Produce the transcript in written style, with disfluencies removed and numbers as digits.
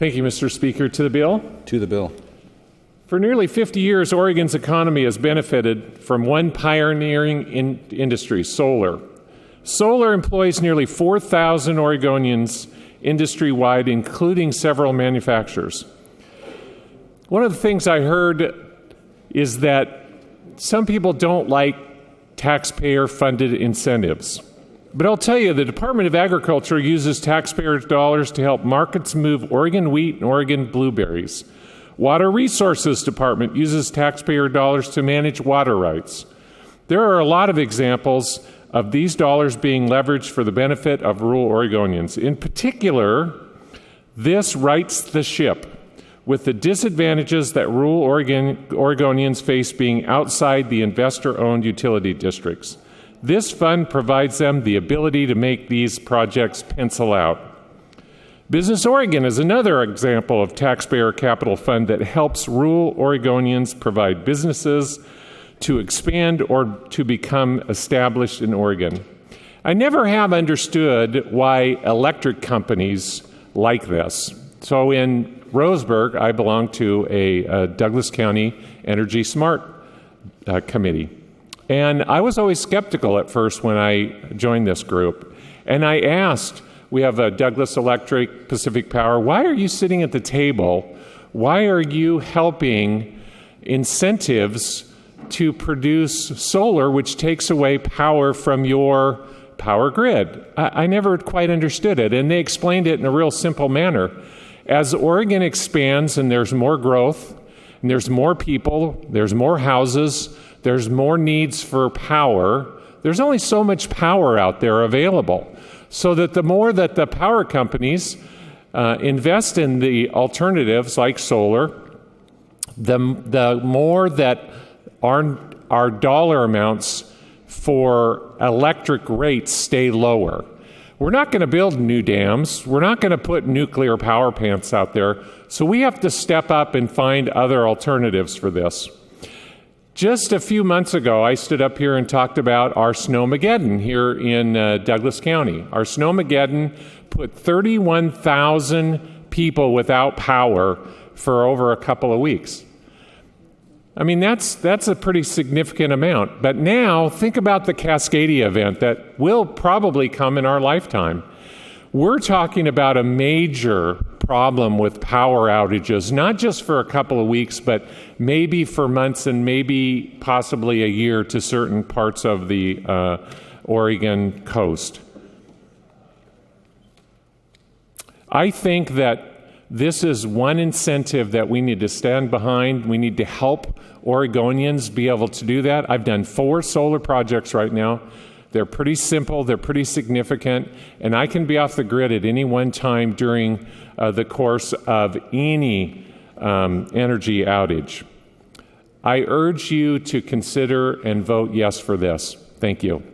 Thank you, Mr. Speaker. To the bill? To the bill. For nearly 50 years, Oregon's economy has benefited from one pioneering industry, solar. Solar employs nearly 4,000 Oregonians industry-wide, including several manufacturers. One of the things I heard is that some people don't like taxpayer-funded incentives. But I'll tell you, the Department of Agriculture uses taxpayer dollars to help markets move Oregon wheat and Oregon blueberries. Water Resources Department uses taxpayer dollars to manage water rights. There are a lot of examples of these dollars being leveraged for the benefit of rural Oregonians. In particular, this rights the ship with the disadvantages that rural Oregonians face being outside the investor-owned utility districts. This fund provides them the ability to make these projects pencil out. Business Oregon is another example of taxpayer capital fund that helps rural Oregonians provide businesses to expand or to become established in Oregon. I never have understood why electric companies like this. So in Roseburg, I belong to a Douglas County Energy Smart Committee. And I was always skeptical at first when I joined this group. And I asked, we have a Douglas Electric, Pacific Power, why are you sitting at the table? Why are you helping incentives to produce solar, which takes away power from your power grid? I never quite understood it. And they explained it in a real simple manner. As Oregon expands and there's more growth, and there's more people, there's more houses, there's more needs for power, there's only so much power out there available. So that the more that the power companies invest in the alternatives like solar, the more that our dollar amounts for electric rates stay lower. We're not going to build new dams. We're not going to put nuclear power plants out there. So we have to step up and find other alternatives for this. Just a few months ago, I stood up here and talked about our Snowmageddon here in Douglas County. Our Snowmageddon put 31,000 people without power for over a couple of weeks. I mean, that's a pretty significant amount. But now, think about the Cascadia event that will probably come in our lifetime. We're talking about a major problem with power outages, not just for a couple of weeks, but maybe for months and maybe possibly a year to certain parts of the Oregon coast. I think that this is one incentive that we need to stand behind. We need to help Oregonians be able to do that. I've done 4 solar projects right now. They're pretty simple, they're pretty significant, and I can be off the grid at any one time during the course of any energy outage. I urge you to consider and vote yes for this. Thank you.